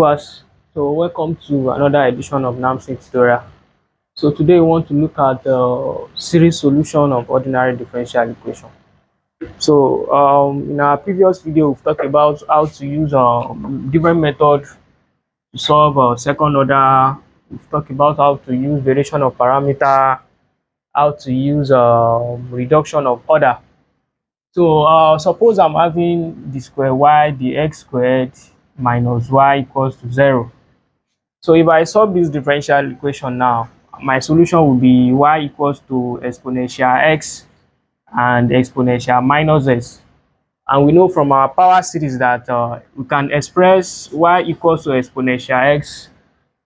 Viewers, so welcome to another edition of NAMSSN tutorial. So today we want to look at the series solution of ordinary differential equation. So in our previous video, we've talked about how to use different methods to solve second order. We've talked about how to use variation of parameter, how to use reduction of order. So suppose I'm having the square y dx squared minus y equals to 0. So if I solve this differential equation now, my solution will be y equals to exponential x and exponential minus s. And we know from our power series that we can express y equals to exponential x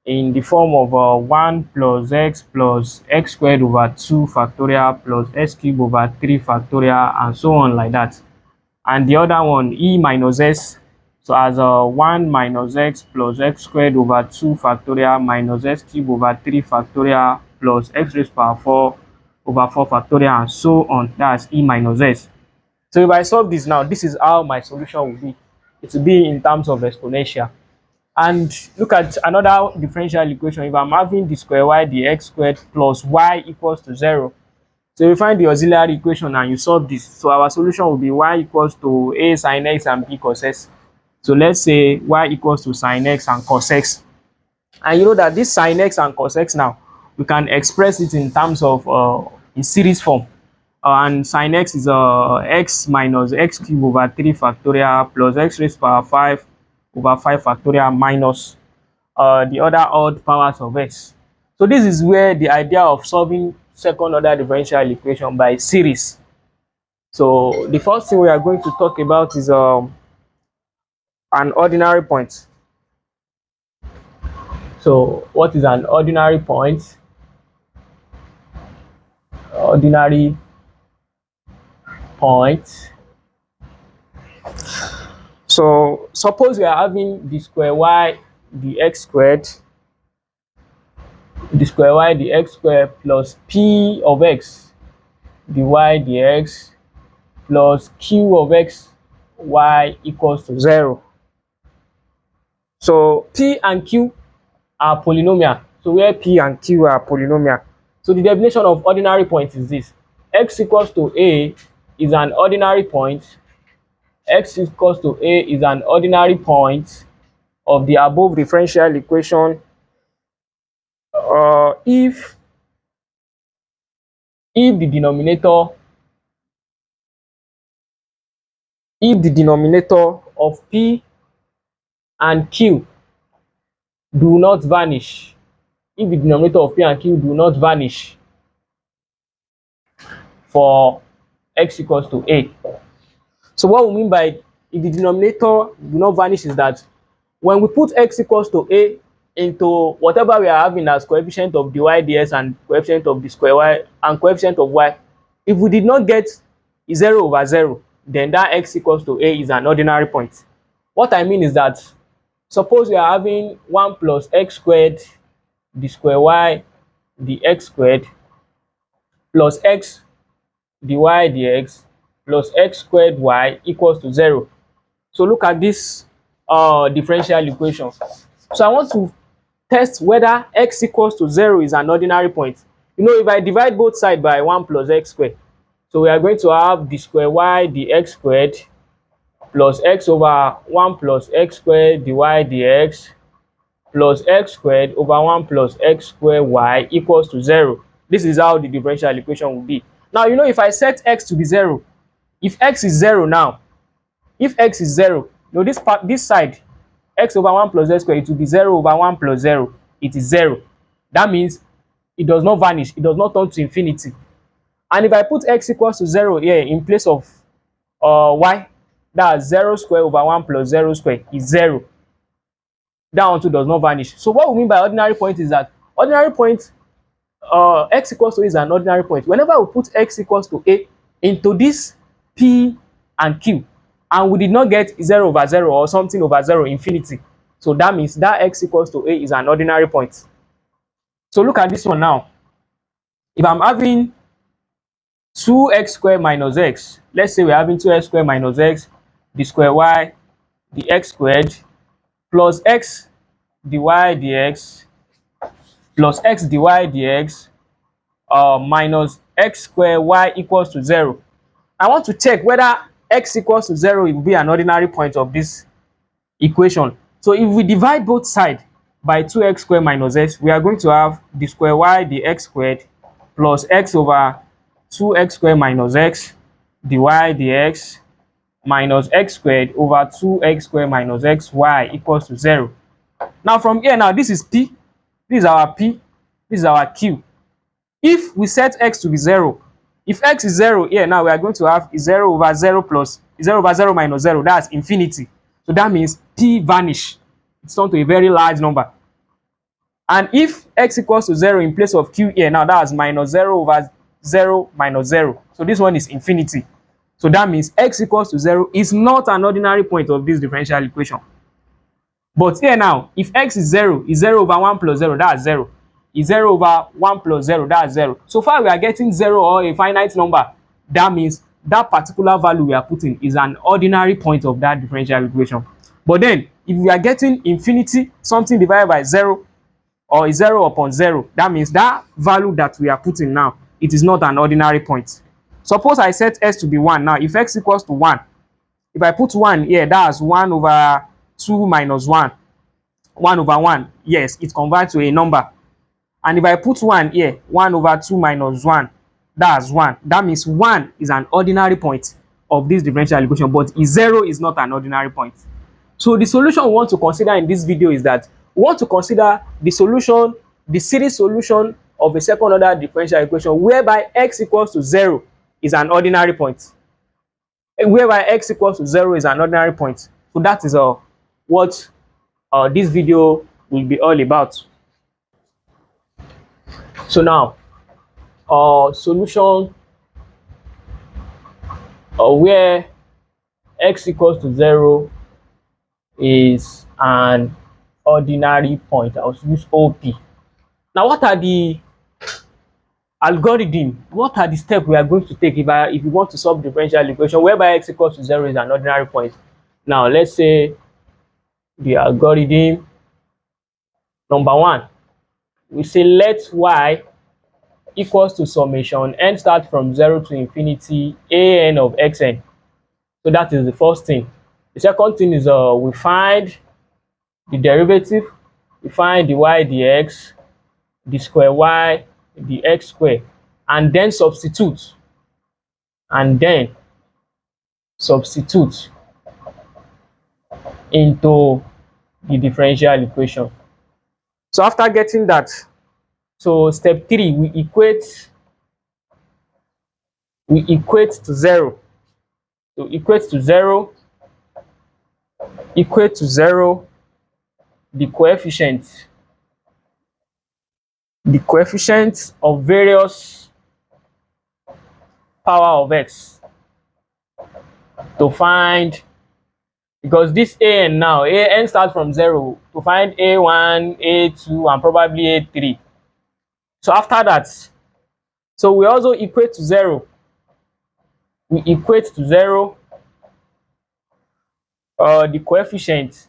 in the form of 1 plus x squared over 2 factorial plus x cubed over 3 factorial and so on like that. And the other one, e minus s, so as 1 minus x plus x squared over 2 factorial minus x cubed over 3 factorial plus x raised to power 4 over 4 factorial and so on. That's e minus s. So if I solve this now, this is how my solution will be. It will be in terms of exponential. And look at another differential equation. If I'm having the square y dx squared plus y equals to 0, so you find the auxiliary equation and you solve this. So our solution will be y equals to a sin x and b cos x. So let's say y equals to sin x and cos x. And you know that this sin x and cos x now, we can express it in terms of in series form. And sin x is x minus x cubed over 3 factorial plus x raised to power 5 over 5 factorial minus the other odd powers of x. So this is where the idea of solving second order differential equation by series. So the first thing we are going to talk about is an ordinary point. So what is an ordinary point? Ordinary point. So suppose we are having the square y dx squared, the square y dx squared plus p of x dy dx plus q of x y equals to 0. So p and q are polynomial. So where p and q are polynomial. So the definition of ordinary point is this: x equals to a is an ordinary point. X equals to a is an ordinary point of the above differential equation if the denominator of p and q do not vanish. If the denominator of p and q do not vanish for x equals to a. So what we mean by if the denominator do not vanish is that when we put x equals to a into whatever we are having as coefficient of dy ds and coefficient of the square y and coefficient of y, if we did not get 0 over 0, then that x equals to a is an ordinary point. What I mean is that suppose we are having 1 plus x squared the square y dx squared plus x dy dx plus x squared y equals to 0. So look at this differential equation. So I want to test whether x equals to 0 is an ordinary point. You know, if I divide both sides by 1 plus x squared, so we are going to have the square y dx squared plus x over 1 plus x squared dy dx plus x squared over 1 plus x squared y equals to 0. This is how the differential equation will be. Now, you know, if I set x to be 0, if x is 0 now, if x is 0, you know, this side, x over 1 plus x squared, it will be 0 over 1 plus 0. It is 0. That means it does not vanish. It does not turn to infinity. And if I put x equals to 0 here in place of y, that's 0 square over 1 plus 0 square is 0. That one too does not vanish. So what we mean by ordinary point is that ordinary point, x equals to is an ordinary point. Whenever we put x equals to a into this p and q, and we did not get 0 over 0 or something over 0 infinity, so that means that x equals to a is an ordinary point. So look at this one now. If I'm having 2x squared minus x, let's say we're having 2x squared minus x, the square y, the x squared plus x dy dx plus x dy dx minus x square y equals to 0. I want to check whether x equals to 0 will be an ordinary point of this equation. So if we divide both sides by 2x squared minus x, we are going to have d square y dx squared plus x over 2x squared minus x dy dx minus x squared over 2x squared minus xy equals to 0. Now from here now, this is p, this is our p, this is our q. If we set x to be 0, if x is 0 here now, we are going to have 0 over 0 plus 0 over 0 minus 0, that's infinity. So that means p vanish, it's turned to a very large number. And if x equals to 0 in place of q here now, that's minus 0 over 0 minus 0. So this one is infinity. So that means x equals to 0 is not an ordinary point of this differential equation. But here now, if x is 0 over 1 plus 0, that's 0. Is 0 over 1 plus 0, that's 0. So far we are getting 0 or a finite number. That means that particular value we are putting is an ordinary point of that differential equation. But then, if we are getting infinity, something divided by 0, or 0 upon 0, that means that value that we are putting now, it is not an ordinary point. Suppose I set s to be 1 now. If x equals to 1, if I put 1 here, that's 1 over 2 minus 1. 1 over 1, yes, it converts to a number. And if I put 1 here, 1 over 2 minus 1, that's 1. That means 1 is an ordinary point of this differential equation, but 0 is not an ordinary point. So the solution we want to consider in this video is that we want to consider the solution, the series solution of a second order differential equation whereby x equals to 0 is an ordinary point. Whereby x equals to 0 is an ordinary point. So that is what this video will be all about. So now, solution where x equals to 0 is an ordinary point. I'll use OP. Now, what are the algorithm? What are the steps we are going to take if you want to solve differential equation whereby x equals to 0 is an ordinary point? Now, let's say the algorithm number 1. We say let y equals to summation n start from 0 to infinity an of xn. So that is the first thing. The second thing is we find the derivative, we find the y dx, the square y, the x square, and then substitute. Into the differential equation. So after getting that, so step 3, we equate to 0. So equate to 0 the coefficient of various power of x to find, because this an now, an starts from 0, to find a1, a2, and probably a3. So after that, so we also equate to 0. We equate to 0 the coefficient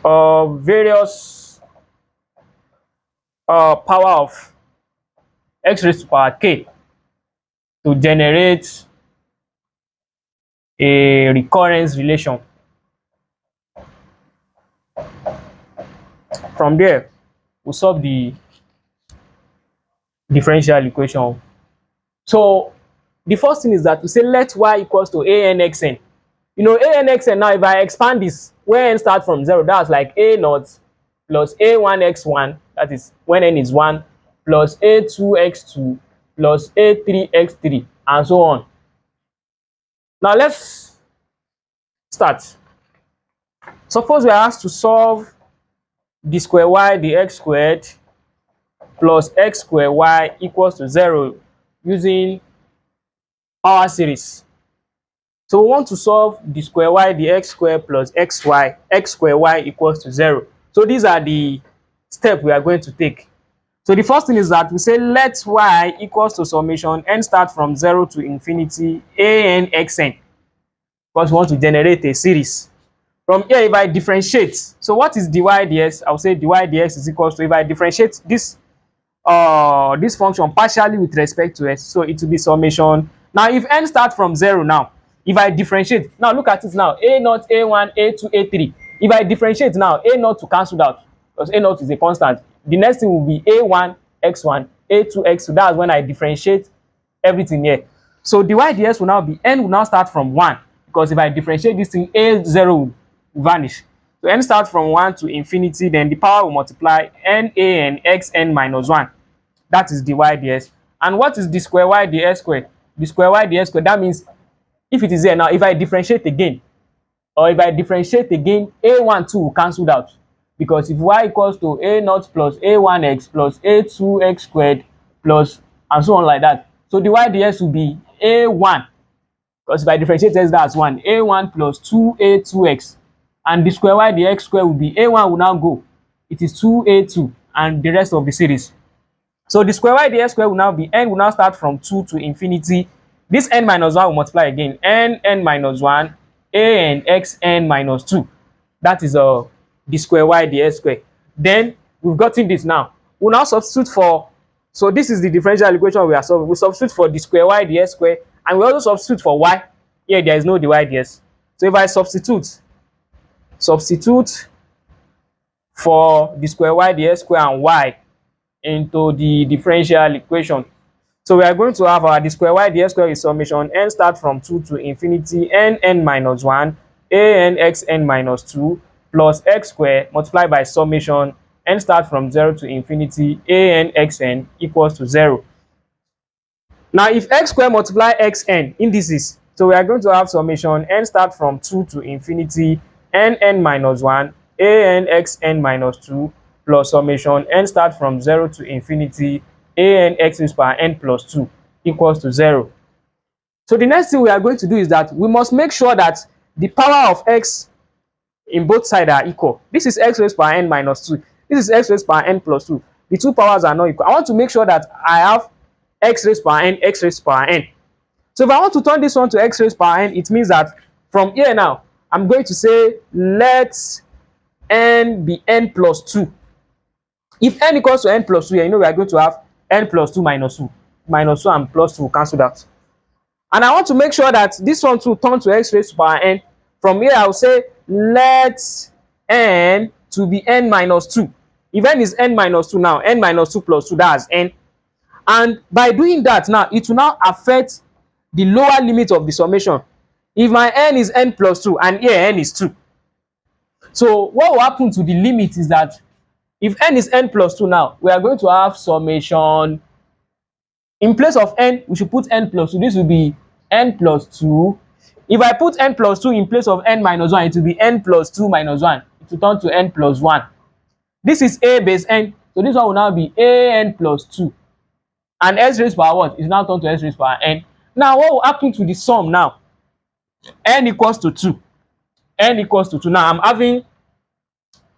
of various power of x raised to power k to generate a recurrence relation. From there, we solve the differential equation. So the first thing is that we say let y equals to anxn. You know, anxn now, if I expand this, where n starts from 0, that's like a naught plus a1x1, that is when n is 1, plus a2x2 plus a3x3, and so on. Now let's start. Suppose we are asked to solve d square y dx squared plus x square y equals to 0 using power series. So we want to solve d square y dx squared plus x square y equals to 0. So these are the steps we are going to take. So the first thing is that we say let y equals to summation n start from 0 to infinity an xn. because we want to generate a series. From here, if I differentiate, so what is dy dx? I will say dy dx is equals to, if I differentiate this function partially with respect to s, so it will be summation. Now if n start from 0 now, if I differentiate, now look at it now, a naught, a1, a2, a3. If I differentiate now, a naught to cancel out because a naught is a constant. The next thing will be a1 x1, a2 x2. That's when I differentiate everything here. So dy dx will now be, n will now start from 1, because if I differentiate this thing, a0 will vanish. So n starts from 1 to infinity, then the power will multiply n a n x n minus 1. That is dy dx. And what is the square y dx square? The square y dx square, that means if it is here now, if I differentiate again, or if I differentiate again, a1 too will cancel out, because if y equals to a naught plus a1x plus a2x squared plus and so on like that, so dy dx will be a1, because if I differentiate x, that's 1, a1 plus 2a2x, and the square y dx square will be, a1 will now go, it is 2a2, and the rest of the series. So the square y dx square will now be, n will now start from 2 to infinity. This n minus 1 will multiply again, n minus 1, a n x n minus 2. That is the square y dx square. Then we've gotten this now. We'll now substitute for, so this is the differential equation we are solving. We substitute for the square y dx square, and we also substitute for y. Here there is no dy dx. So if I substitute for the square y dx square and y into the differential equation, so we are going to have our, the square y dx square is summation n start from 2 to infinity n minus 1 a n x n minus 2 plus x square multiplied by summation n start from 0 to infinity a n x n equals to 0. Now if x square multiply x n indices, so we are going to have summation n start from 2 to infinity n minus 1 a n x n minus 2 plus summation n start from 0 to infinity a n x raised power n plus 2 equals to 0. So the next thing we are going to do is that we must make sure that the power of x in both sides are equal. This is x raised power n minus 2. This is x raised power n plus 2. The two powers are not equal. I want to make sure that I have x raised power n, x raised power n. So if I want to turn this one to x raised power n, it means that from here now, I'm going to say let n be n plus 2. If n equals to n plus 2, you know we are going to have n plus 2 minus 2. Minus 2 and plus 2 will cancel that. And I want to make sure that this one too turn to x raised to power n. From here, I will say let n to be n minus 2. If n is n minus 2 now, n minus 2 plus 2, that's n. And by doing that now, it will now affect the lower limit of the summation. If my n is n plus 2 and here n is 2. So what will happen to the limit is that if n is n plus 2 now, we are going to have summation. In place of n, we should put n plus 2. This will be n plus 2. If I put n plus 2 in place of n minus 1, it will be n plus 2 minus 1. It will turn to n plus 1. This is a base n. So this one will now be a n plus 2. And x raised power what? Is now turned to x raised power n. Now what will happen to the sum now? N equals to 2. N equals to 2. Now I'm having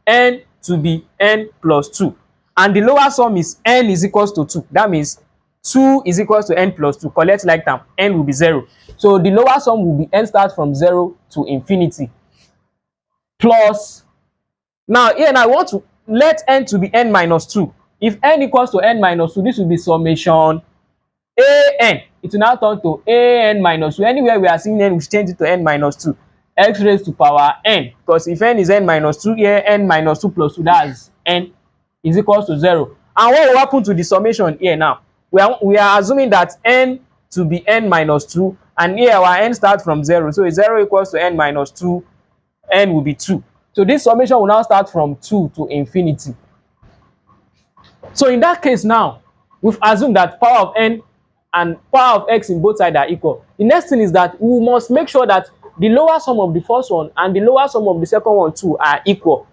n to be n plus 2. And the lower sum is n is equals to 2. That means 2 is equals to n plus 2. Collect like term, n will be 0. So the lower sum will be n start from 0 to infinity. Plus, now here now I want to let n to be n minus 2. If n equals to n minus 2, this will be summation an. It will now turn to an minus 2. Anywhere we are seeing n, we change it to n minus 2. X raised to power n. Because if n is n minus 2, here n minus 2 plus 2, that's n is equals to 0. And what will happen to the summation here now? We are assuming that n to be n minus 2, and here our n starts from 0. So 0 equals to n minus 2, n will be 2. So this summation will now start from 2 to infinity. So in that case now, we've assumed that power of n and power of x in both sides are equal. The next thing is that we must make sure that the lower sum of the first one and the lower sum of the second one too are equal.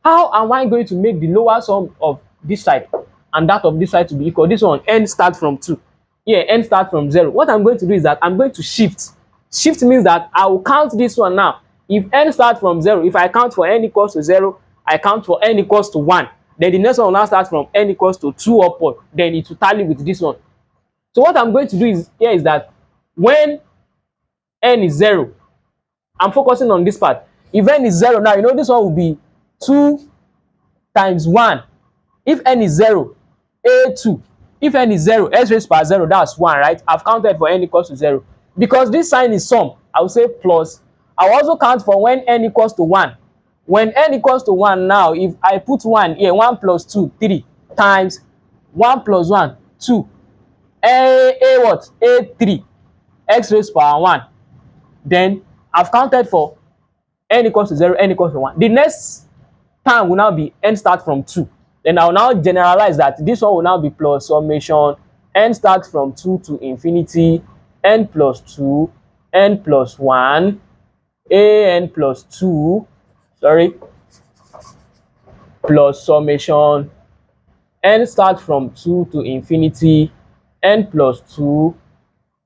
How am I going to make the lower sum of this side and that of this side to be equal? This one, n starts from 2. Here, n starts from 0. What I'm going to do is that I'm going to shift. Shift means that I will count this one now. If n starts from 0, if I count for n equals to 0, I count for n equals to 1. Then the next one will now start from n equals to 2 upward. Then it will tally with this one. So what I'm going to do is here is that when n is 0, I'm focusing on this part. If n is 0 now, you know this one will be 2 times 1. If n is 0, a2. If n is 0, x raised power 0, that's 1, right? I've counted for n equals to 0. Because this sign is sum, I will say plus. I will also count for when n equals to 1. When n equals to 1 now, if I put 1 here, 1 plus 2, 3 times 1 plus 1, 2. A what? A3. X raised power 1. Then I've counted for n equals to 0, n equals to 1. The next term will now be n start from 2. Then I will now generalize that this one will now be plus summation n starts from 2 to infinity, n plus 2, n plus 1, an plus 2, plus summation n starts from 2 to infinity, n plus 2,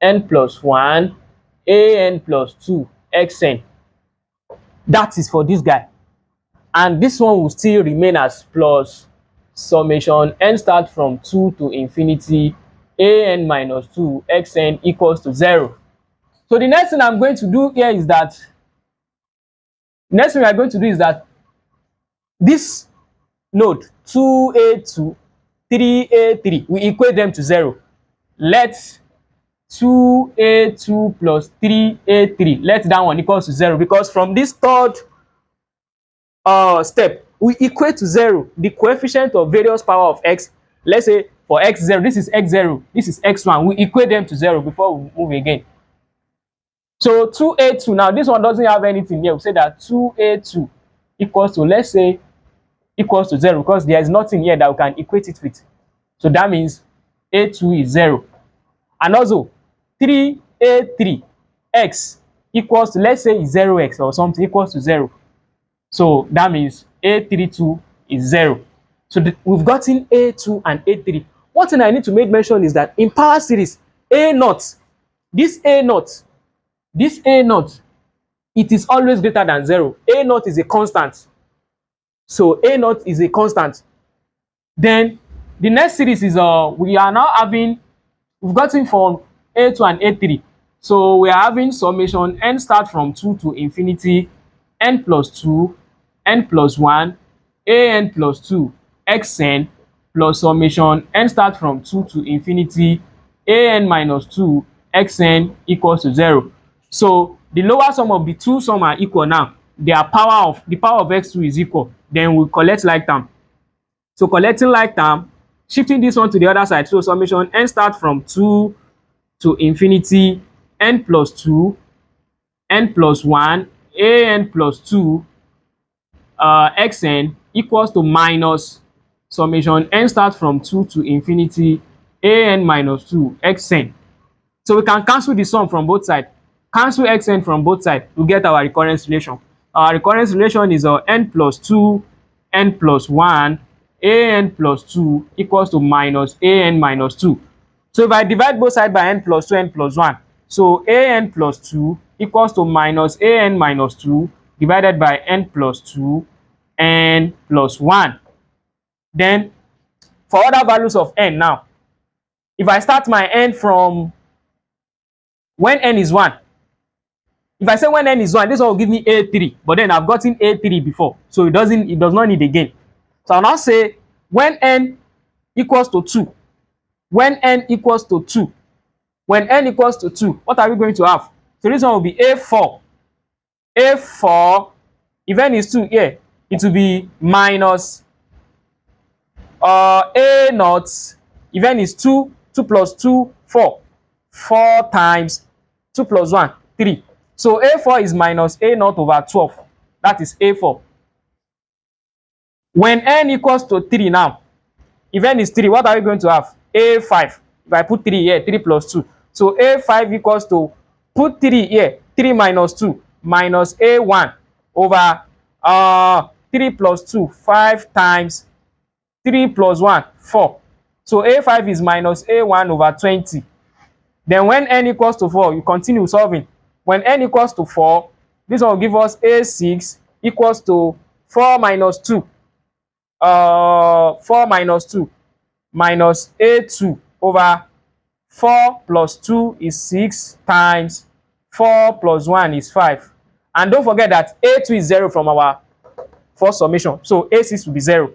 n plus 1, an plus 2, xn. That is for this guy. And this one will still remain as plus summation n start from 2 to infinity, an minus 2, xn equals to 0. So the next thing I'm going to do here is that, this node 2a2, 3a3, we equate them to 0. Let 2a2 plus 3a3, let that one equals to 0, because from this third step, we equate to 0 the coefficient of various power of x. Let's say for x0, this is x0, this is x1, we equate them to 0 before we move again. So 2a2, now this one doesn't have anything here. We say that 2a2 equals to, let's say, equals to 0, because there is nothing here that we can equate it with. So that means a2 is 0. And also 3a3 x equals to, let's say, 0x or something, equals to 0. So that means a32 is 0. So we've gotten a2 and a3. One thing I need to make mention is that in power series, a0, this a0, it is always greater than 0. A0 is a constant. So a0 is a constant. Then the next series is we've gotten from a2 and a3. So we are having summation n start from 2 to infinity, n plus 2, n plus 1, an plus 2, xn plus summation n start from 2 to infinity, an minus 2, xn equals to 0. So the lower sum of the two sum are equal now. The power of x2 is equal. Then we collect like term. So collecting like term, shifting this one to the other side. So summation n start from 2 to infinity, n plus 2, n plus 1, an plus 2, xn equals to minus summation n start from 2 to infinity, an minus 2, xn. So we can cancel the sum from both sides. Cancel xn from both sides to get our recurrence relation. Our recurrence relation is n plus 2, n plus 1, an plus 2 equals to minus an minus 2. So if I divide both sides by n plus 2, n plus 1, so an plus 2 equals to minus an minus 2 divided by n plus 2, n plus 1. Then for other values of n now, if I start my n from when n is 1, if I say when n is 1, this one will give me a3, but then I've gotten a3 before, so it does not need again. So I'll now say when n equals to 2, when n equals to 2, when n equals to 2, what are we going to have? So this one will be a4. A4, if n is 2 here, it will be minus a0. If n is 2, 2 plus 2, 4. 4 times 2 plus 1, 3. So a4 is minus a0 over 12. That is a4. When n equals to 3 now, if n is 3, what are we going to have? A5. If I put 3 here, 3 plus 2. So a5 equals to, put 3 here, 3 minus 2, minus a1 over 3 plus 2, 5 times 3 plus 1, 4. So a5 is minus a1 over 20. Then when n equals to 4, you continue solving. When n equals to 4, this one will give us a6 equals to 4 minus 2. 4 minus 2 minus a2 over 4 plus 2 is 6 times 4 plus 1 is 5. And don't forget that A2 is 0 from our first summation. So A6 will be 0.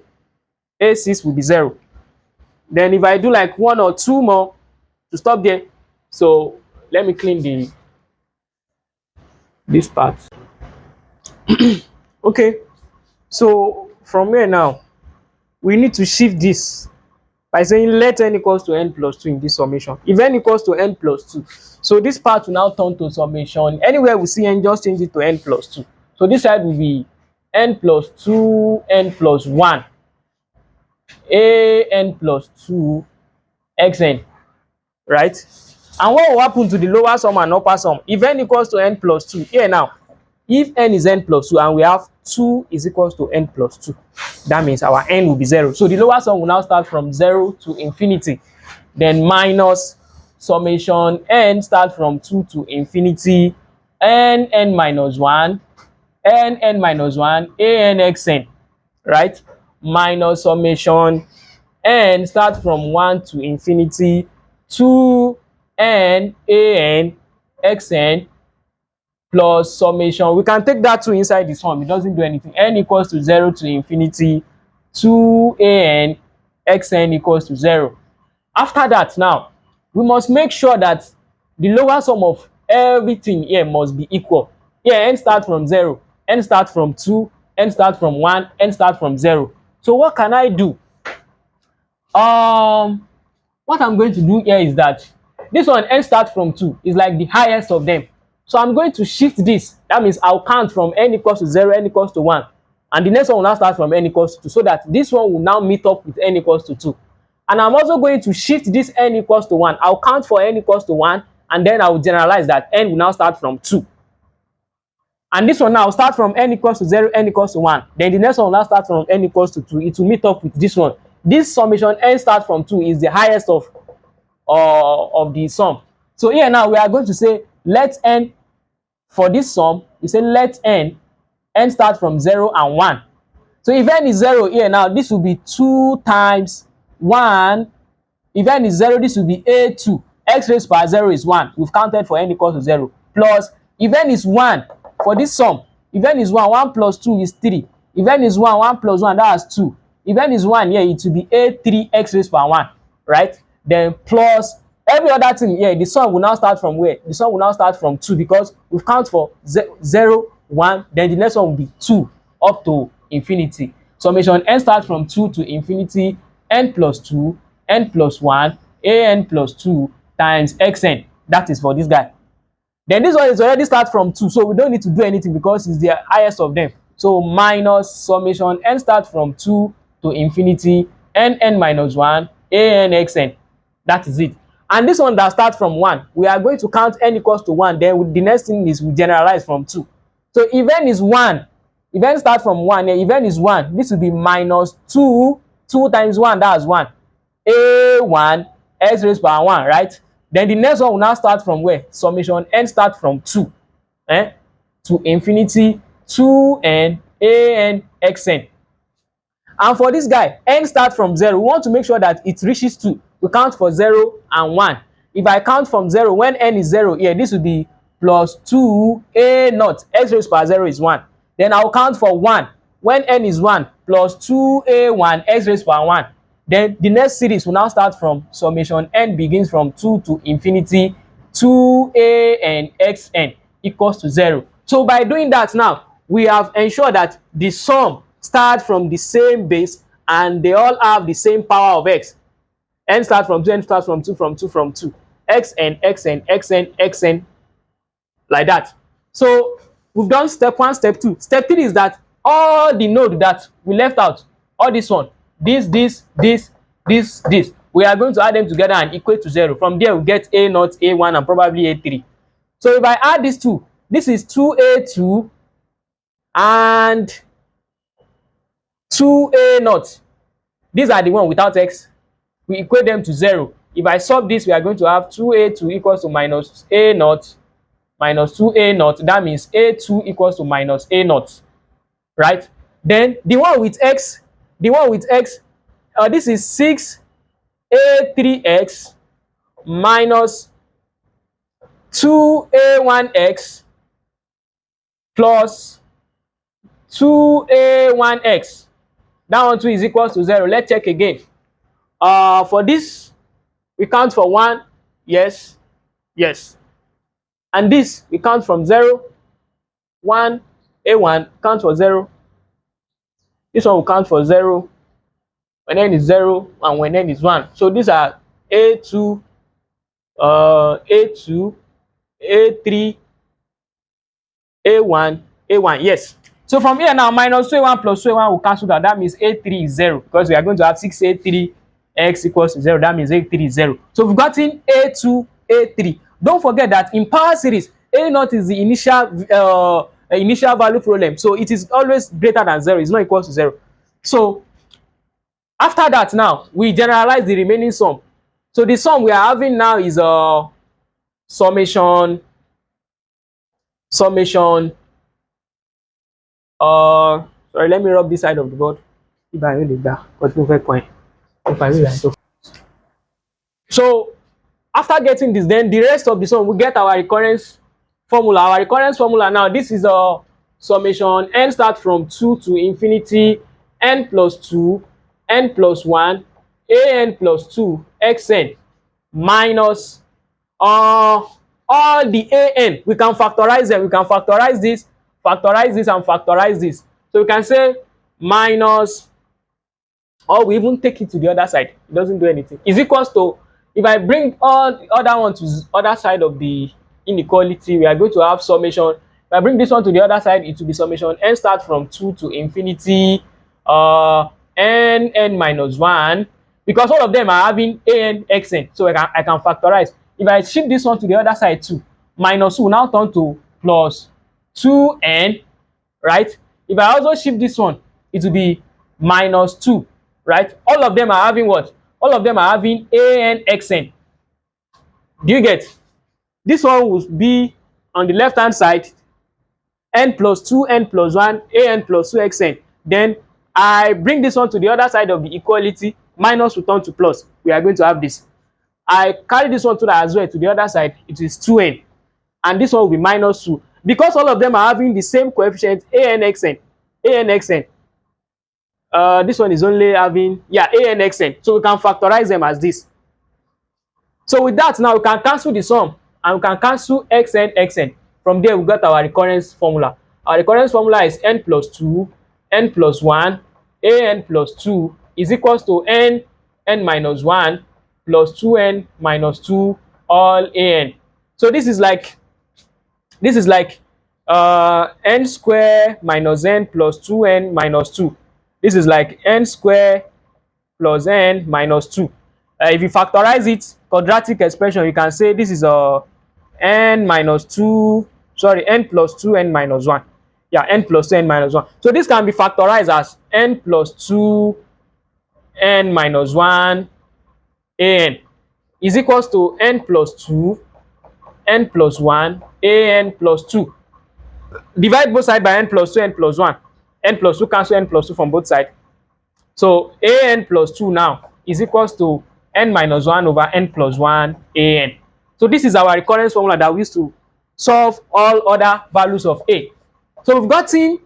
A6 will be 0. Then if I do like 1 or 2 more to stop there, so let me clean this part. Okay, so from here now, we need to shift this by saying let n equals to n plus 2 in this summation. If n equals to n plus 2, so this part will now turn to summation. Anywhere we see n, just change it to n plus 2. So this side will be n plus 2, n plus 1, a n plus 2, xn, right? And what will happen to the lower sum and upper sum? If n equals to n plus 2, here now, if n is n plus 2 and we have 2 is equals to n plus 2, that means our n will be 0. So the lower sum will now start from 0 to infinity. Then minus summation n start from 2 to infinity, n minus 1, n minus 1, an xn, right? Minus summation n start from 1 to infinity, 2 n an xn plus summation. We can take that 2 inside this one, it doesn't do anything. N equals to 0 to infinity, 2 an xn equals to 0. After that now, we must make sure that the lower sum of everything here must be equal. Here n start from 0, n start from 2, n start from 1, n start from 0. So what can I do? What I'm going to do here is that this one n start from 2 is like the highest of them. So I'm going to shift this. That means I'll count from n equals to 0, n equals to 1. And the next one will now start from n equals to 2, so that this one will now meet up with n equals to 2. And I'm also going to shift this n equals to 1. I'll count for n equals to 1, and then I will generalize that n will now start from 2. And this one now will start from n equals to 0, n equals to 1. Then the next one will now start from n equals to 2. It will meet up with this one. This summation n start from 2 is the highest of the sum. So here now we are going to say let n, for this sum, we say let n start from 0 and 1. So if n is 0 here now, this will be 2 times 1. If n is 0, this will be a2. X raised by 0 is 1. We've counted for n equals to 0. Plus, if n is 1, for this sum, if n is 1, 1 plus 2 is 3. If n is 1, 1 plus 1, that's 2. If n is 1 here, it will be a3 x raised by 1, right? Then plus every other thing here, the sum will now start from where? The sum will now start from 2, because we've counted for 0, 1, then the next one will be 2 up to infinity. Summation n starts from 2 to infinity, n plus 2, n plus 1, an plus 2 times xn. That is for this guy. Then this one is already start from 2, so we don't need to do anything because it's the highest of them. So minus summation n start from 2 to infinity, n minus 1, an xn. That is it. And this one that starts from 1, we are going to count n equals to 1. Then the next thing is we generalize from 2. So if n is 1, if n starts from 1, if n is 1, this will be minus 2. 2 times 1, that's 1. A1 x raised by 1, right? Then the next one will now start from where? Summation n start from 2 to infinity, 2n an xn. And for this guy, n start from 0. We want to make sure that it reaches 2. We count for 0 and 1. If I count from 0, when n is 0 here, this will be plus 2 a naught. X raised by 0 is 1. Then I'll count for 1. When n is 1, plus 2a1 x raised by 1. Then the next series will now start from summation n begins from 2 to infinity, 2an xn equals to 0. So by doing that now, we have ensured that the sum start from the same base and they all have the same power of x. N starts from 2, n starts from 2, from 2, from 2. Xn, xn, xn, xn, like that. So we've done step 1, step 2. Step 3 is that all the node that we left out, all this one, this, we are going to add them together and equate to 0. From there, we get a naught, a1, and probably a3. So if I add these two, this is 2a2 and 2a naught. These are the one without x. We equate them to 0. If I solve this, we are going to have 2a2 equals to minus a naught minus 2a naught. That means a2 equals to minus a naught, right? Then the one with x, this is 6a3x minus 2a1x plus 2a1x. That one too is equals to 0. Let's check again. For this, we count for 1, yes, yes. And this, we count from 0, 1, a1, count for 0. This one will count for 0, when n is 0, and when n is 1. So these are a2, a2, a3, a1, a1, yes. So from here now, minus 2a1 plus 2a1 will cancel that. That means a3 is 0, because we are going to have 6a3 x equals to 0. That means a3 is 0. So we've gotten a2, a3. Don't forget that in power series, a naught is the initial value problem. So it is always greater than 0. It's not equal to 0. So after that now, we generalize the remaining sum. So the sum we are having now is summation sorry, let me rub this side of the board. So after getting this, then the rest of the sum, we get our recurrence formula. Our recurrence formula now, this is a summation n start from 2 to infinity, n plus 2, n plus 1, an plus 2, xn minus all the an. We can factorize them. We can factorize this, and factorize this. So we can say minus, or we even take it to the other side. It doesn't do anything. Is equals to, if I bring all the other one to the other side of the inequality, we are going to have summation. If I bring this one to the other side, it will be summation n start from 2 to infinity, n minus 1, because all of them are having an xn. So I can factorize. If I shift this one to the other side too, minus 2 will now turn to plus 2n, right? If I also shift this one, it will be minus 2, right? All of them are having what? All of them are having an xn. Do you get? This one will be on the left hand side, n plus 2, n plus 1, an plus 2 xn. Then I bring this one to the other side of the equality, minus will turn to plus. We are going to have this. I carry this one to the as well to the other side, it is 2n, and this one will be minus 2. Because all of them are having the same coefficient, an xn. This one is only having, yeah, an xn. So we can factorize them as this. So with that now, we can cancel the sum, and we can cancel xn. From there, we got our recurrence formula. Our recurrence formula is n plus 2, n plus 1, an plus 2 is equals to n minus 1 plus 2n minus 2 all an. So this is like n square minus n plus 2n minus 2. This is like n square plus n minus 2. If you factorize it, quadratic expression, you can say this is n minus 2, sorry, n plus 2n minus 1. Yeah, n plus 2n minus 1. So this can be factorized as n plus 2 n minus 1 an is equals to n plus 2 n plus 1 an plus 2. Divide both sides by n plus 2 n plus 1. N plus 2 cancel n plus 2 from both sides. So an plus 2 now is equals to n minus 1 over n plus 1 an. So this is our recurrence formula that we use to solve all other values of a. So we've gotten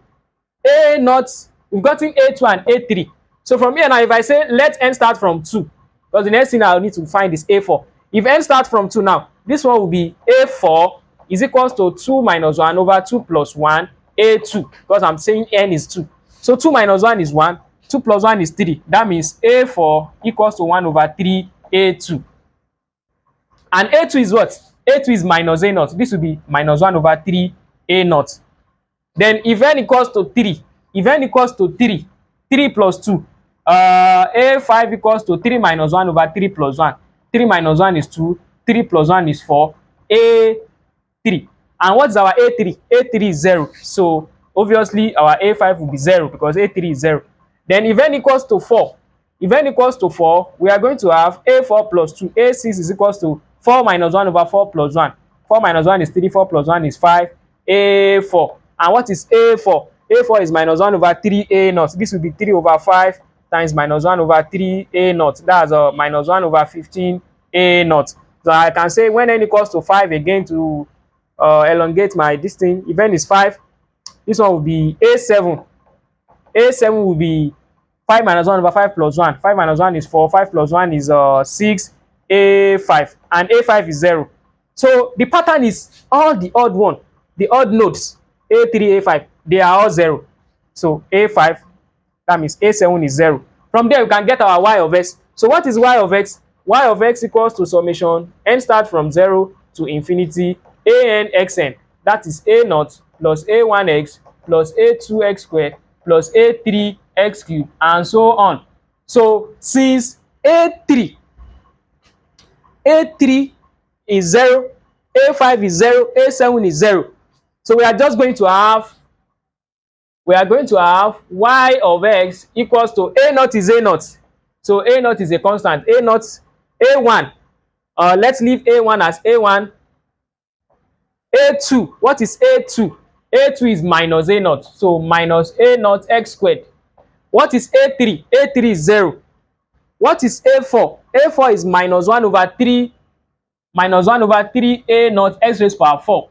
a naught, we've gotten a2 and a3. So from here now, if I say let n start from 2, because the next thing I'll need to find is a4. If n starts from 2 now, this one will be a4 is equals to 2 minus 1 over 2 plus 1 a2, because I'm saying n is 2. So 2 minus 1 is 1, 2 plus 1 is 3. That means a4 equals to 1 over 3 a2. And a2 is what? A2 is minus a naught. This will be minus 1 over 3 a naught. Then if n equals to 3, if n equals to 3, 3 plus 2, a5 equals to 3 minus 1 over 3 plus 1. 3 minus 1 is 2, 3 plus 1 is 4, a3. And what's our a3? A3 is 0. So obviously our a5 will be 0 because a3 is 0. Then if n equals to 4, if n equals to 4, we are going to have a4 plus 2, a6 is equals to 4 minus 1 over 4 plus 1. 4 minus 1 is 3, 4 plus 1 is 5, a4. And what is a4? A4 is minus 1 over 3 a naught. This will be 3 over 5 times minus 1 over 3 a naught. That's minus 1 over 15 a naught. So I can say when n equals to 5 again to elongate my this thing, if n is 5, This one will be A7. A7 will be 5 minus 1 over 5 plus 1. 5 minus 1 is 4. 5 plus 1 is 6. A5. And A5 is 0. So the pattern is all the odd one, the odd nodes, A3, A5, they are all 0. So A5, that means A7 is 0. From there, we can get our Y of X. So what is Y of X? Y of X equals to summation n start from 0 to infinity an xn. That is A0 plus A1x plus A2x squared plus A3x cubed and so on. So since A3 is 0, A5 is 0, A7 is 0. So we are just going to have y of x equals to A0 is A0. So A0 is a constant. A0, A1. Let's leave A1 as A1. A2, what is A2? A2 is minus A0. So minus A0 x squared. What is A3? A3 is 0. What is A4? A4 is minus 1 over 3 A0 x raised to power 4.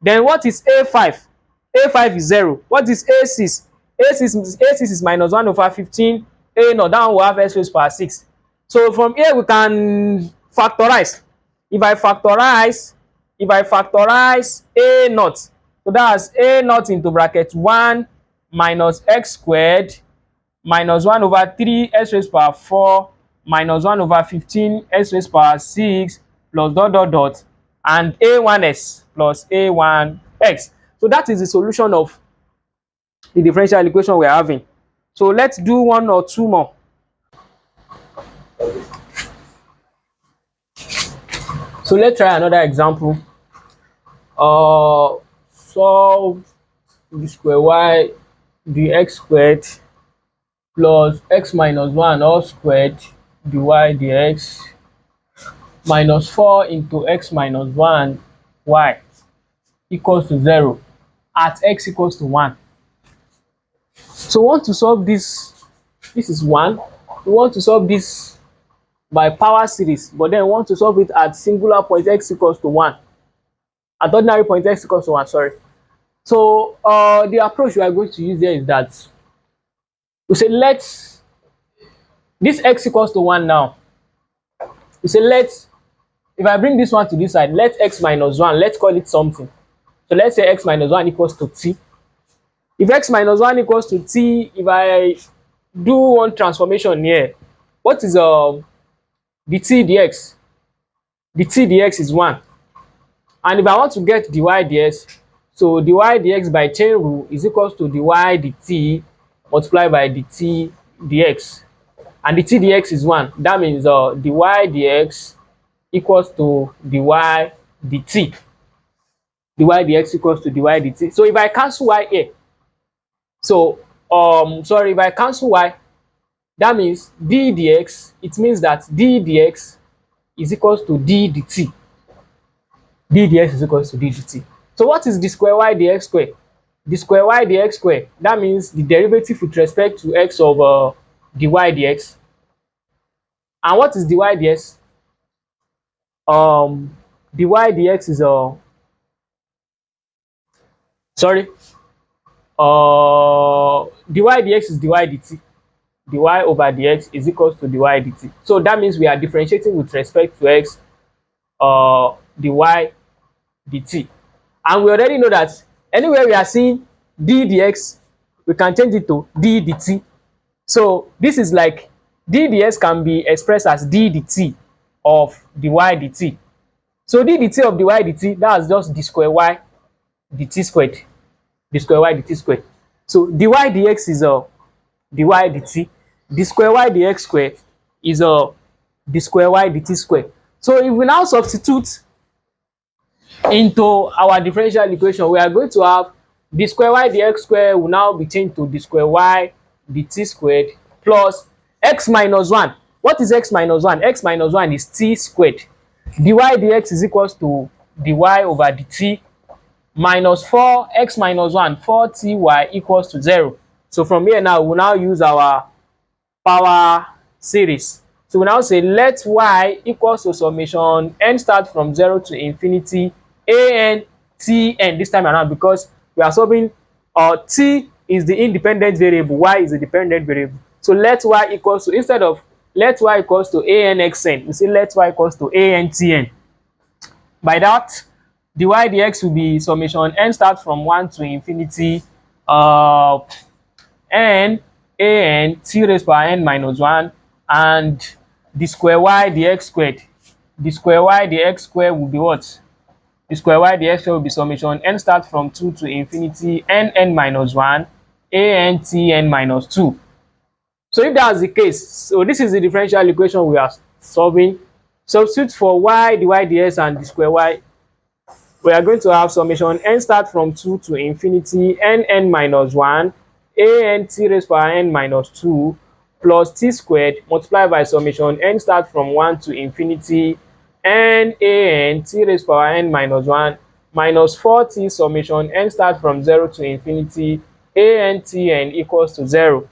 Then what is A5? A5 is 0. What is A6? A6 is minus 1 over 15 A0. That one will have x raised to power 6. So from here we can factorize. If I factorize A0, so that's A0 into bracket 1 minus x squared minus 1 over 3 x raised to power 4 minus 1 over 15 x raised to power 6 plus dot dot dot and A1s plus A1x. So that is the solution of the differential equation we are having. So let's do one or two more. So let's try another example. Solve d square y dx squared plus x minus 1 all squared dy dx minus 4 into x minus 1 y equals to 0 at x equals to 1. So we want to solve this. This is 1. We want to solve this by power series, but then we want to solve it at singular point x equals to 1. At ordinary point x equals to 1, sorry. So the approach we are going to use here is that we say let's this x equals to 1 now. We say if I bring this one to this side, let x minus 1, let's call it something. So let's say x minus 1 equals to t. If x minus 1 equals to t, if I do one transformation here, what is the t dx? The t dx is 1. And if I want to get dy dx, so dy dx by chain rule is equals to dy dt multiplied by dt dx. And the t dx is 1. That means dy dx equals to dy dt. Dy dx equals to dy dt. So if I cancel y here, so if I cancel y, that means d dx, it means that d dx is equals to d dt. D dx is equals to d dt. So what is d square y dx square? D square y dx square, that means the derivative with respect to x of dy dx. And what is dy dx? Dy dx is dy dx is dy dt. Dy over dx is equals to dy dt. So that means we are differentiating with respect to x dy dt. And we already know that anywhere we are seeing d dx, we can change it to d dt. So this is like d dx can be expressed as d dt of dy dt. So d dt of dy dt, that's just d square y dt squared. D square y dt squared. So dy dx is dy dt. D square y dx squared is d square y dt squared. So if we now substitute into our differential equation, we are going to have d square y dx squared will now be changed to d square y dt squared plus x minus 1. What is x minus 1? X minus 1 is t squared. Dy dx is equals to dy over dt minus 4 x minus 1, 4ty equals to 0. So from here now, we'll now use our power series. So we now say let y equals to summation n start from 0 to infinity an tn this time around, because we are solving t is the independent variable, y is the dependent variable. So let y equals to, instead of let y equals to ANXN, we say let y equals to ANTN. By that, the y dx will be summation n start from 1 to infinity n an t raised power n minus 1, and the square y dx squared. The square y dx squared will be what? The square y dx squared will be summation n start from 2 to infinity n minus 1 an t n minus 2. So if that's the case, so this is the differential equation we are solving. Substitute for y dy dx and the square y, we are going to have summation n start from 2 to infinity n minus 1 an t raised power n minus 2 plus t squared multiplied by summation n start from 1 to infinity n t raised power n minus 1 minus 4t summation n start from 0 to infinity an tn equals to 0.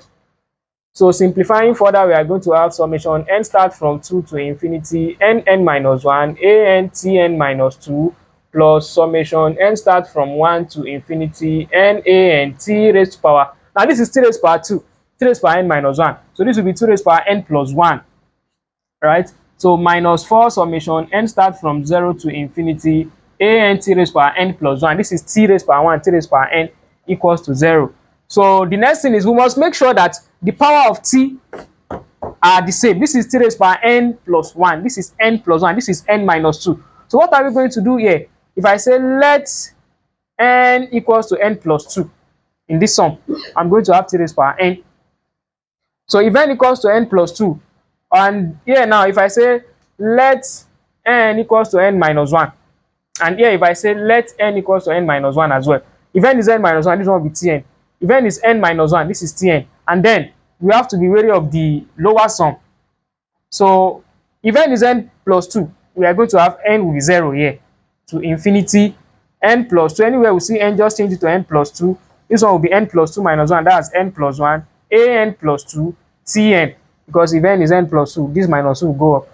So simplifying further, we are going to have summation n start from 2 to infinity n minus 1 an tn minus 2 plus summation n start from 1 to infinity n t raised to power. Now this is t raised to power 2, t raised to power n minus 1. So this will be 2 raised to power n plus 1, right? So minus 4 summation n start from 0 to infinity an t raised to power n plus 1. This is t raised to power 1, t raised to power n equals to 0. So the next thing is we must make sure that the power of t are the same. This is t raised to power n plus 1. This is n plus 1. This is n minus 2. So what are we going to do here? If I say let n equals to n plus 2 in this sum, I'm going to have t raised to power n. So if n equals to n plus 2, and here now if I say let n equals to n minus 1, and here if I say let n equals to n minus 1 as well, if n is n minus 1, this one will be tn. If n is n minus 1, this is tn. And then we have to be wary of the lower sum. So if n is n plus 2, we are going to have n will be 0 here to infinity n plus 2. Anywhere we see n, just change it to n plus 2. This one will be n plus 2 minus 1, that's n plus 1, an plus 2 tn, because if n is n plus 2, this minus 2 will go up,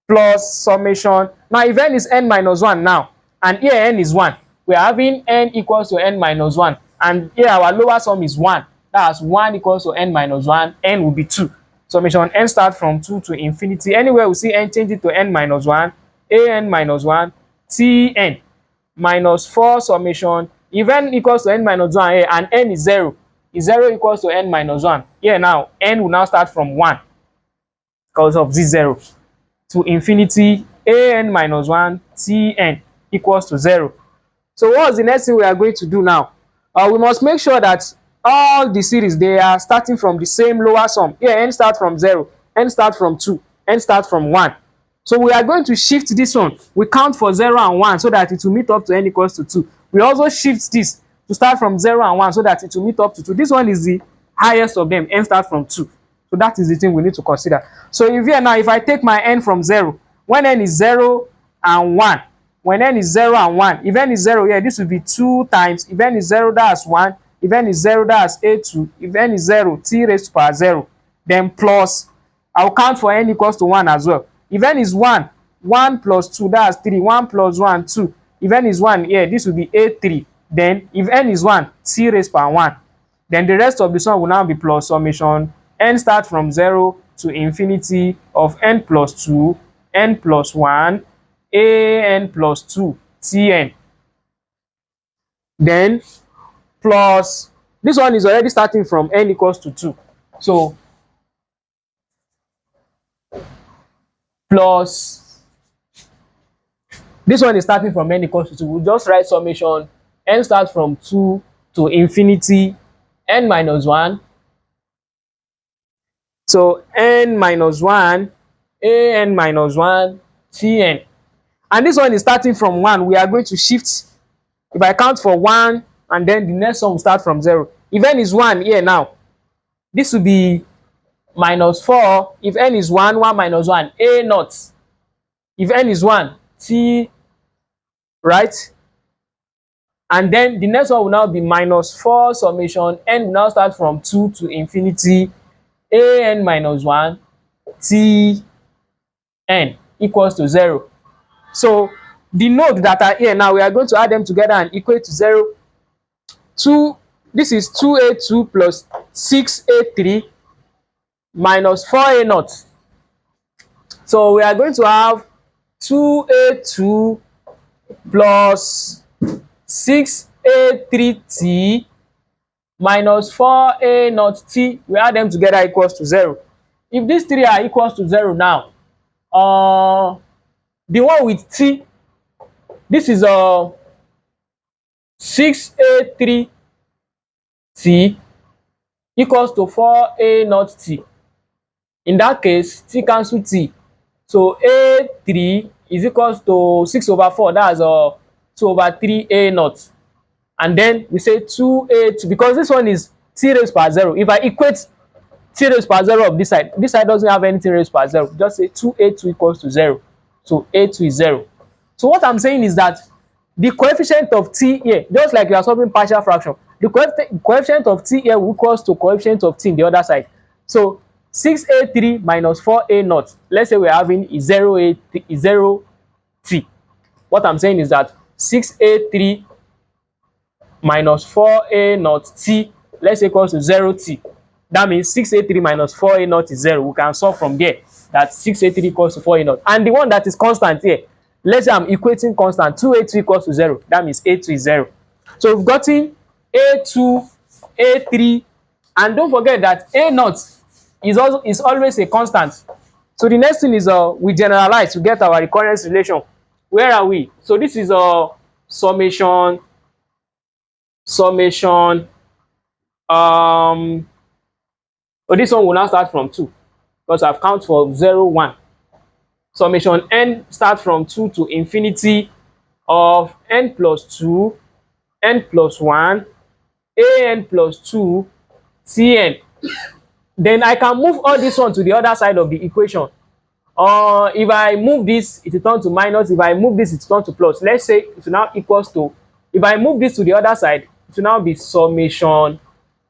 plus summation. Now if n is n minus 1 now, and here n is 1, we are having n equals to n minus 1, and here our lower sum is 1. That's 1 equals to n minus 1, n will be 2. Summation n start from 2 to infinity. Anywhere we see n, change it to n minus 1, an minus 1 tn minus 4 summation. If n equals to n minus 1 here and n is 0, is 0 equals to n minus 1. Here now n will now start from 1 because of this 0 to infinity an minus 1 tn equals to 0. So what's the next thing we are going to do now? We must make sure that all the series, they are starting from the same lower sum. Here n start from 0, n start from 2, n start from 1. So we are going to shift this one. We count for 0 and 1 so that it will meet up to n equals to 2. We also shift this to start from 0 and 1 so that it will meet up to 2. This one is the highest of them, n start from 2. So that is the thing we need to consider. So if here now, if I take my n from 0, when n is 0 and 1, when n is 0 and 1, if n is 0 here, this will be 2 times. If n is 0, that's 1. If n is 0, that's a2. If n is 0, t raised to power 0. Then plus, I'll count for n equals to 1 as well. If n is 1, 1 plus 2, that's 3. 1 plus 1, 2. If n is 1 here, this will be a3. Then if n is 1, t raised to power 1. Then the rest of the sum will now be plus summation n start from 0 to infinity of n plus 2, n plus 1, an plus 2 tn. Then plus, this one is already starting from n equals to 2. So plus, this one is starting from n equals to 2. We'll just write summation n starts from 2 to infinity n minus 1. So n minus 1, an minus 1 tn. And this one is starting from 1. We are going to shift. If I count for 1, and then the next one will start from 0. If n is 1 here now, this will be minus 4. If n is 1, 1 minus 1, a naught. If n is 1, t, right? And then the next one will now be minus 4 summation. N will now start from 2 to infinity an minus 1 t n equals to 0. So the nodes that are here now, we are going to add them together and equate to 0. 2 this is 2A2 plus 6A3 minus 4A0. So we are going to have 2A2 plus 6A3T minus 4A0T. We add them together equals to 0. If these three are equals to 0 now, the one with T, this is 6A3T equals to 4A0T. In that case, T cancel T. So A3 is equals to 6 over 4. That's 2 over 3A0. And then we say 2A2, because this one is T raised per 0. If I equate T raised per 0 of this side doesn't have anything raised per 0. Just say 2A2 equals to 0. So A2 is 0. So what I'm saying is that the coefficient of T here, just like you are solving partial fraction, the coefficient of T here equals to coefficient of T in the other side. So 6A3 minus 4A0, let's say we're having is 0T. What I'm saying is that 6A3 minus 4A0T, let's say equals to 0T. That means 6A3 minus 4A0 is 0. We can solve from there that 6A3 equals to 4A0. And the one that is constant here, let's say I'm equating constant, 2A2 equals to 0. That means A2 is 0. So we've gotten A2, A3, and don't forget that A0 is always a constant. So the next thing is we generalize to get our recurrence relation. Where are we? So this is summation this one will now start from 2 because I've counted for 0, 1. Summation n starts from 2 to infinity of n plus 2, n plus 1, an plus 2, tn. Then I can move all this one to the other side of the equation. If I move this, it will turn to minus. If I move this, it will turn to plus. Let's say it will now equals to, if I move this to the other side, it will now be summation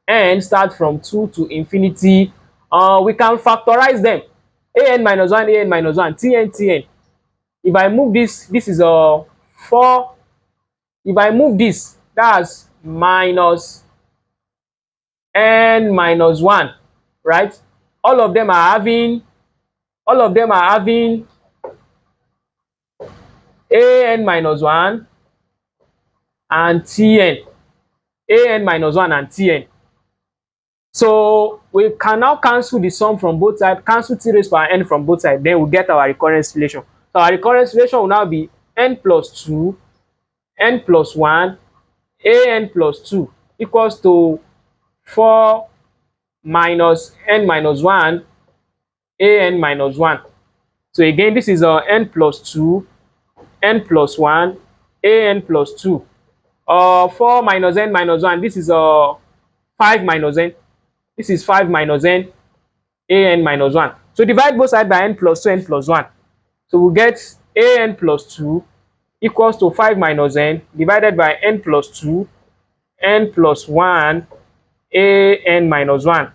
n start from 2 to infinity. We can factorize them. An minus 1, an minus 1, tn. If I move this, this is 4. If I move this, that's minus n minus 1, right? All of them are having an minus 1 and tn. An minus 1 and tn. So we can now cancel the sum from both sides, cancel t raised power n from both sides, then we get our recurrence relation. So our recurrence relation will now be n plus 2, n plus 1, an plus 2 equals to 4 minus n minus 1, an minus 1. So again, this is n plus 2, n plus 1, an plus 2. 4 minus n minus 1, this is 5 minus n. This is 5 minus n, an minus 1. So divide both sides by n plus 2, n plus 1. So we get an plus 2 equals to 5 minus n divided by n plus 2, n plus 1, an minus 1.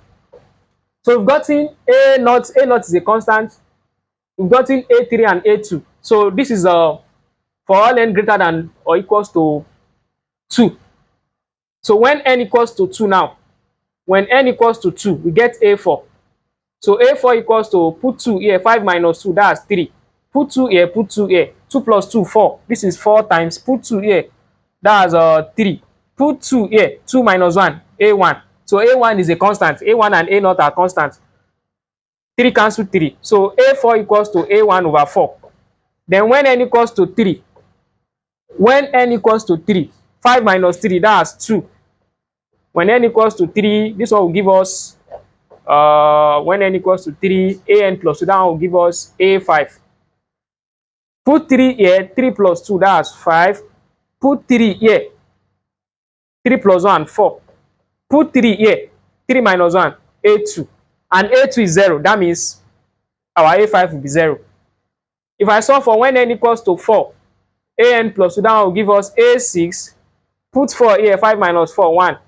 So we've gotten a0. A0 is a constant. We've gotten a3 and a2. So this is for all n greater than or equals to 2. So when n equals to 2 now, when n equals to 2, we get a4. So a4 equals to, put 2 here, 5 minus 2, that's 3. Put 2 here, put 2 here. 2 plus 2, 4. This is 4 times. Put 2 here, that's 3. Put 2 here, 2 minus 1, a1. So a1 is a constant. A1 and a0 are constant. 3 cancel 3. So a4 equals to a1 over 4. Then when n equals to 3, 5 minus 3, that's 2. When n equals to 3, this one will give us, when n equals to 3, an plus 2, that one will give us a5. Put 3 here, 3 plus 2, that's 5. Put 3 here, 3 plus 1, 4. Put 3 here, 3 minus 1, a2. And a2 is 0, that means our a5 will be 0. If I solve for when n equals to 4, an plus 2, that one will give us a6. Put 4 here, 5 minus 4, 1.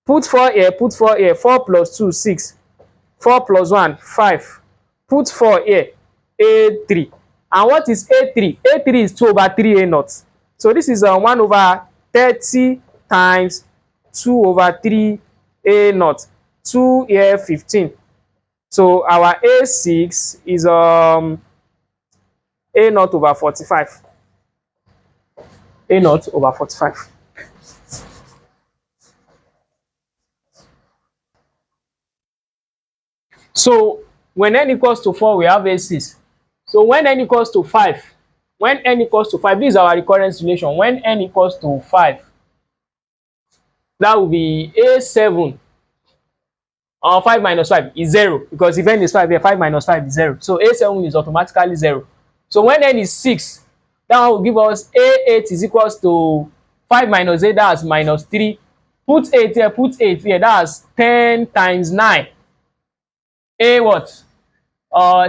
Put 4 here, put 4 here, 4 plus 2, 6. 4 plus 1, 5. Put 4 here, a3. And what is a3? A3 is 2 over 3 a0. So this is 1 over 30 times 2 over 3 a naught, 2 here 15. So our a6 is a naught over 45. A naught over 45. So when n equals to 4, we have a6. So when n equals to 5, this is our recurrence relation. When n equals to 5, that will be a7 5 minus 5 is 0, because if n is 5 here, 5 minus 5 is 0. So a7 is automatically 0. So when n is 6, that one will give us a8 is equals to 5 minus 8, that's minus 3. Put 8 here, put 8 here, that's 10 times 9. A what?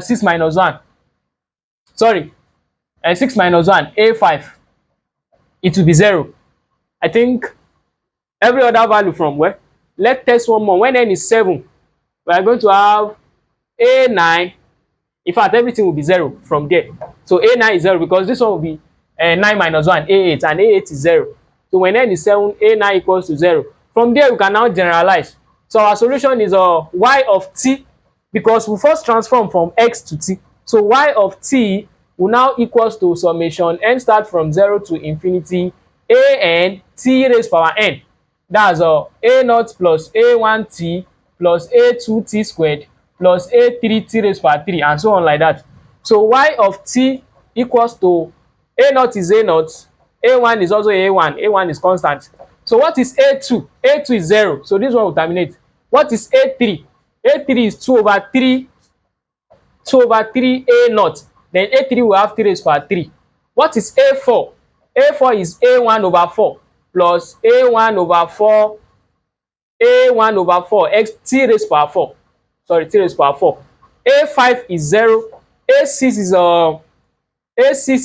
6 minus 1. Sorry, 6 minus 1, a5. It will be 0. I think every other value from where? Let's test one more. When n is 7, we are going to have a9. In fact, everything will be 0 from there. So a9 is 0, because this one will be 9 minus 1, a8, and a8 is 0. So when n is 7, a9 equals to 0. From there, we can now generalize. So our solution is y of t, because we first transform from x to t. So y of t will now equals to summation n start from 0 to infinity a n t raised power n. That's a naught plus a1 t plus a2 t squared plus a3 t raised power 3, and so on like that. So y of t equals to a naught is a naught, a1 is also a1, a1 is constant. So what is a2? A2 is 0, so this one will terminate. What is a3? A3 is 2 over 3 a naught, then a3 will have 3 raised power 3. What is a4? A4 is a1 over 4 plus a1 over 4 x t raised power 4. Sorry, t raised power 4. A5 is 0. A6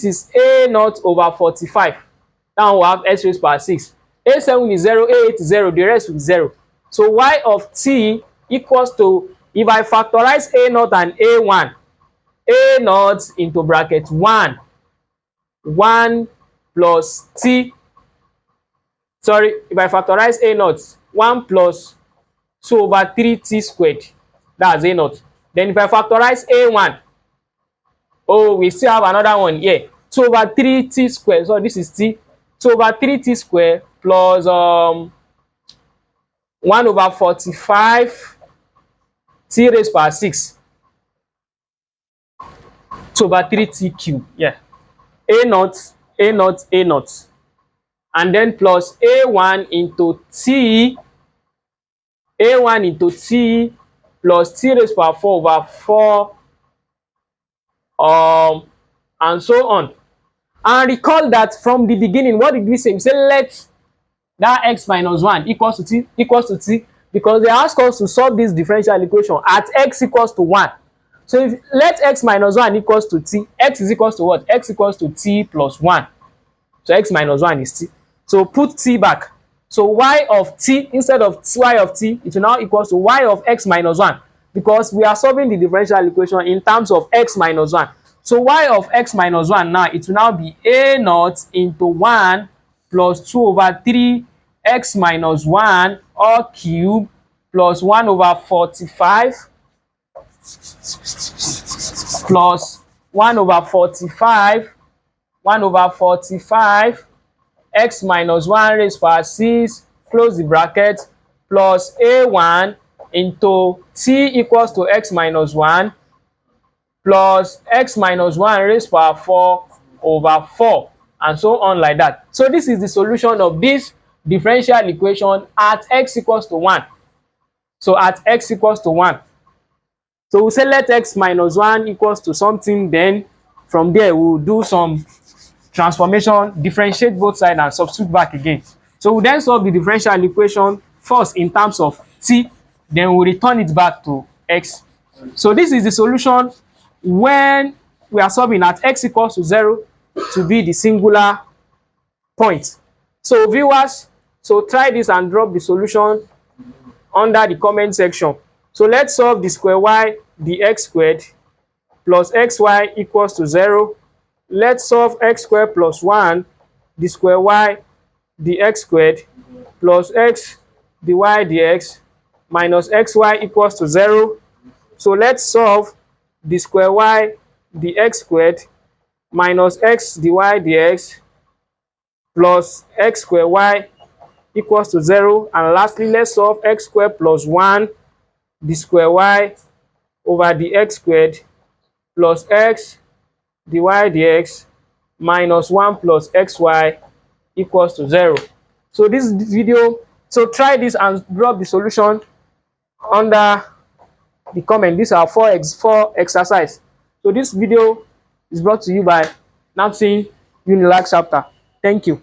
is a naught over 45. Now we have x raised power 6. A7 is 0, a8 is 0, the rest will be 0. So y of t equals to, if I factorize a naught and a1, a naught into bracket 1 plus t. Sorry, if I factorize a naught, 1 plus 2 over 3 t squared, that's a naught. Then if I factorize a1, we still have another one here, 2 over 3 t squared. So this is t. 2 over 3 t squared plus 1 over 45 t raised power 6. 2 over 3 t cube. Yeah. A naught, and then plus a1 into t, plus t raised power 4 over 4, and so on. And recall that from the beginning, what did we say? We said let that x minus 1 equals to t, because they ask us to solve this differential equation at x equals to 1. So if let x minus 1 equals to t, x is equals to what? X equals to t plus 1. So x minus 1 is t. So put t back. So y of t, instead of y of t, it will now equals to y of x minus 1, because we are solving the differential equation in terms of x minus 1. So y of x minus 1 now, it will now be a naught into 1 plus 2 over 3 x minus 1 all cube plus 1 over 45 plus 1 over 45 x minus 1 raised power 6, close the bracket, plus a1 into t equals to x minus 1 plus x minus 1 raised power 4 over 4, and so on like that. So this is the solution of this differential equation at x equals to 1. So at x equals to 1. So we say let x minus 1 equals to something, then from there we'll do some transformation, differentiate both sides and substitute back again. So we then solve the differential equation first in terms of t, then we return it back to x. So this is the solution when we are solving at x equals to 0 to be the singular point. So viewers, so try this and drop the solution under the comment section. So let's solve the square y dx squared plus xy equals to 0. Let's solve x squared plus 1 the square y dx squared plus x dy dx minus xy equals to 0. So let's solve the square y dx squared minus x dy dx plus x square y equals to 0. And lastly, let's solve x squared plus 1 d square y over dx squared plus x dy dx minus 1 plus xy equals to 0. So this video, so try this and drop the solution under the comment. These are four exercise. So this video is brought to you by NAMSSN Unilag chapter. Thank you.